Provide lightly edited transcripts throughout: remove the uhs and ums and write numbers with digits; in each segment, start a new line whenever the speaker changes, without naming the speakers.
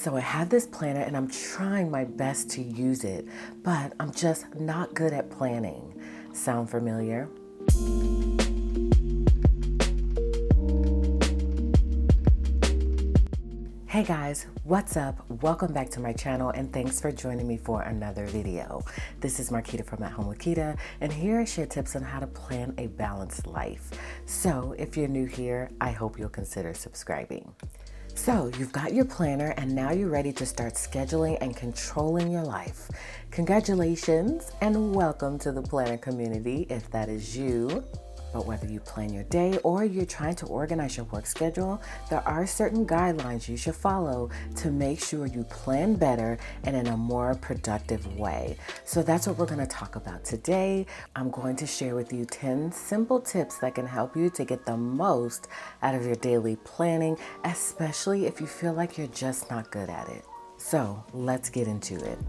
So I have this planner and I'm trying my best to use it, but I'm just not good at planning. Sound familiar? Hey guys, what's up? Welcome back to my channel and thanks for joining me for another video. This is Marquita from AtHomeWithQuita, and here I share tips on how to plan a balanced life. So if you're new here, I hope you'll consider subscribing. So you've got your planner and now you're ready to start scheduling and controlling your life. Congratulations and welcome to the planner community if that is you. But whether you plan your day or you're trying to organize your work schedule, there are certain guidelines you should follow to make sure you plan better and in a more productive way. So that's what we're going to talk about today. I'm going to share with you 10 simple tips that can help you to get the most out of your daily planning, especially if you feel like you're just not good at it. So let's get into it.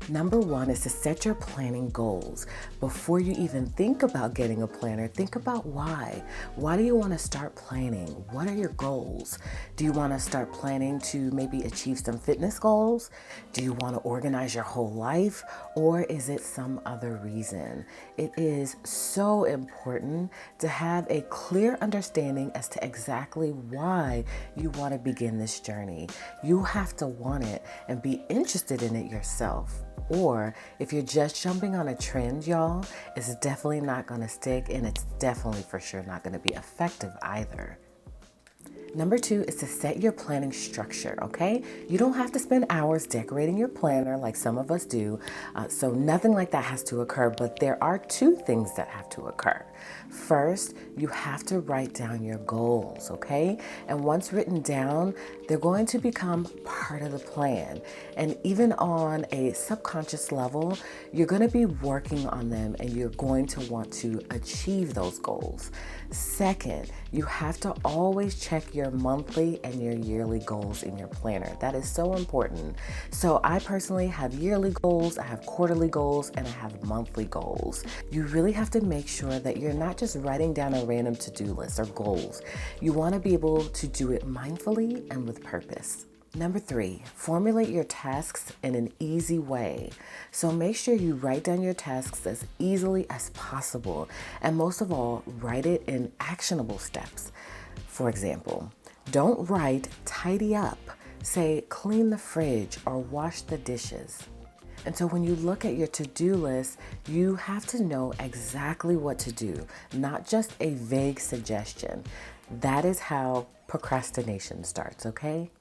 Number one is to set your planning goals. Before you even think about getting a planner, think about why. Why do you want to start planning? What are your goals? Do you want to start planning to maybe achieve some fitness goals? Do you want to organize your whole life? Or is it some other reason? It is so important to have a clear understanding as to exactly why you want to begin this journey. You have to want it and be interested in it yourself. Or if you're just jumping on a trend, y'all, it's definitely not going to stick and it's definitely for sure not going to be effective either. Number two is to set your planning structure, okay? You don't have to spend hours decorating your planner like some of us do, so nothing like that has to occur, but there are two things that have to occur. First, you have to write down your goals, okay? And once written down, they're going to become part of the plan. And even on a subconscious level, you're going to be working on them and you're going to want to achieve those goals. Second, you have to always check your monthly and your yearly goals in your planner. That is so important. So I personally have yearly goals, I have quarterly goals, and I have monthly goals. You really have to make sure that you're not just writing down a random to-do list or goals. You want to be able to do it mindfully and with purpose. Number three, formulate your tasks in an easy way. So make sure you write down your tasks as easily as possible. And most of all, write it in actionable steps. For example, don't write tidy up. Say clean the fridge or wash the dishes. And so when you look at your to-do list, you have to know exactly what to do, not just a vague suggestion. That is how procrastination starts, okay?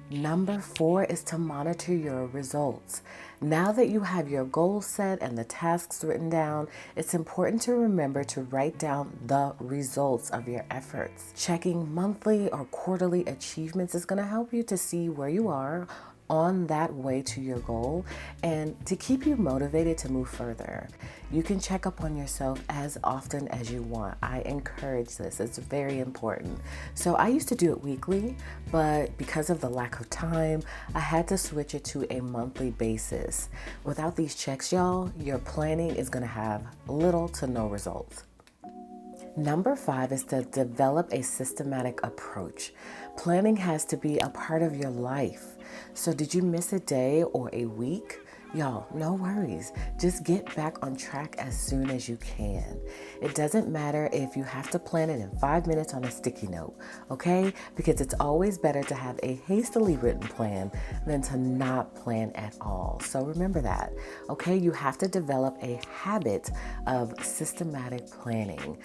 Number four is to monitor your results. Now that you have your goals set and the tasks written down, it's important to remember to write down the results of your efforts. Checking monthly or quarterly achievements is going to help you to see where you are on that way to your goal and to keep you motivated to move further. You can check up on yourself as often as you want. I encourage this. It's very important. So I used to do it weekly, but because of the lack of time, I had to switch it to a monthly basis. Without these checks, y'all, your planning is going to have little to no results. Number five is to develop a systematic approach. Planning has to be a part of your life. So did you miss a day or a week? Y'all, no worries. Just get back on track as soon as you can. It doesn't matter if you have to plan it in 5 minutes on a sticky note, okay? Because it's always better to have a hastily written plan than to not plan at all. So remember that, okay? You have to develop a habit of systematic planning.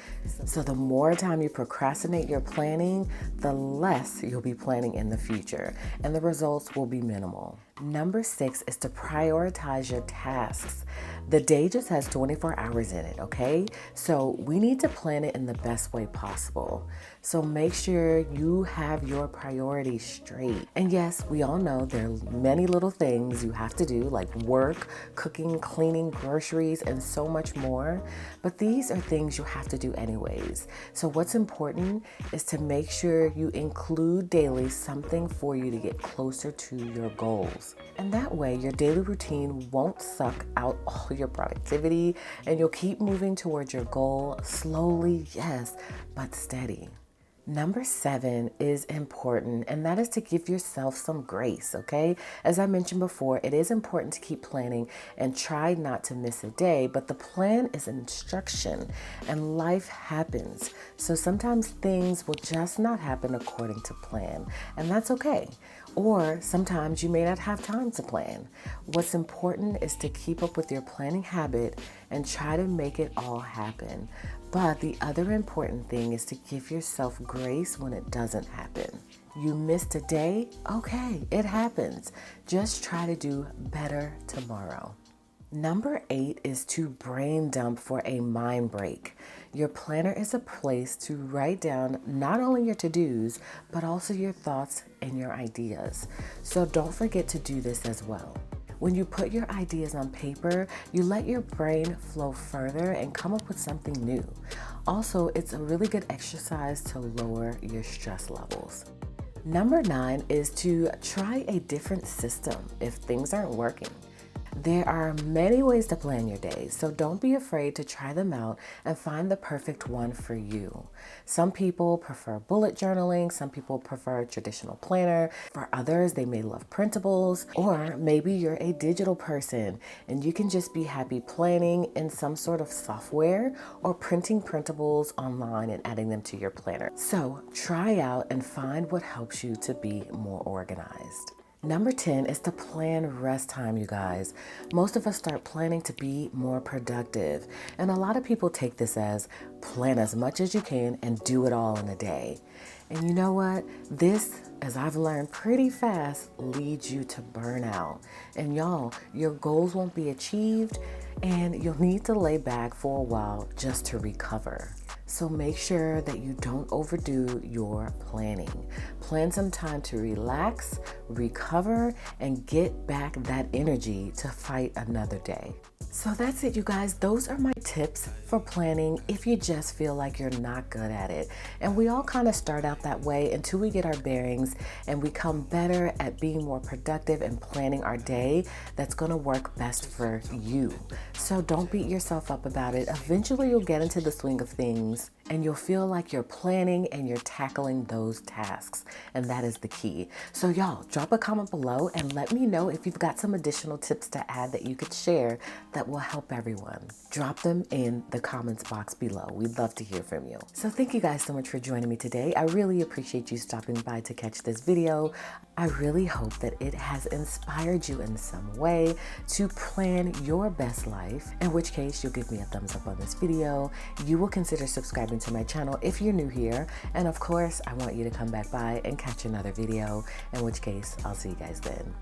So the more time you procrastinate your planning, the less you'll be planning in the future, and the results will be minimal. Number 6 is to prioritize your tasks. The day just has 24 hours in it, okay? So we need to plan it in the best way possible. So make sure you have your priorities straight. And yes, we all know there are many little things you have to do, like work, cooking, cleaning, groceries, and so much more. But these are things you have to do anyways. So what's important is to make sure you include daily something for you to get closer to your goals. And that way, your daily routine won't suck out all your productivity, and you'll keep moving towards your goal slowly, yes, but steady. Number 7 is important, and that is to give yourself some grace, okay? As I mentioned before, it is important to keep planning and try not to miss a day, but the plan is instruction and life happens. So sometimes things will just not happen according to plan, and that's okay. Or sometimes you may not have time to plan. What's important is to keep up with your planning habit and try to make it all happen. But the other important thing is to give yourself grace when it doesn't happen. You missed a day? Okay, it happens. Just try to do better tomorrow. Number 8 is to brain dump for a mind break. Your planner is a place to write down not only your to-dos, but also your thoughts and your ideas. So don't forget to do this as well. When you put your ideas on paper, you let your brain flow further and come up with something new. Also, it's a really good exercise to lower your stress levels. Number 9 is to try a different system if things aren't working. There are many ways to plan your days, so don't be afraid to try them out and find the perfect one for you. Some people prefer bullet journaling, some people prefer a traditional planner. For others, they may love printables, or maybe you're a digital person and you can just be happy planning in some sort of software or printing printables online and adding them to your planner. So try out and find what helps you to be more organized. Number 10 is to plan rest time, you guys. Most of us start planning to be more productive. And a lot of people take this as plan as much as you can and do it all in a day. And you know what? This, as I've learned pretty fast, leads you to burnout. And y'all, your goals won't be achieved and you'll need to lay back for a while just to recover. So make sure that you don't overdo your planning. Plan some time to relax, recover, and get back that energy to fight another day. So that's it, you guys. Those are my tips for planning if you just feel like you're not good at it. And we all kind of start out that way until we get our bearings and we become better at being more productive and planning our day that's going to work best for you. So don't beat yourself up about it. Eventually you'll get into the swing of things and you'll feel like you're planning and you're tackling those tasks. And that is the key. So y'all, drop a comment below and let me know if you've got some additional tips to add that you could share that will help everyone. Drop them in the comments box below. We'd love to hear from you. So thank you guys so much for joining me today. I really appreciate you stopping by to catch this video. I really hope that it has inspired you in some way to plan your best life, in which case you'll give me a thumbs up on this video. You will consider subscribing to my channel if you're new here. And of course, I want you to come back by and catch another video, in which case I'll see you guys then.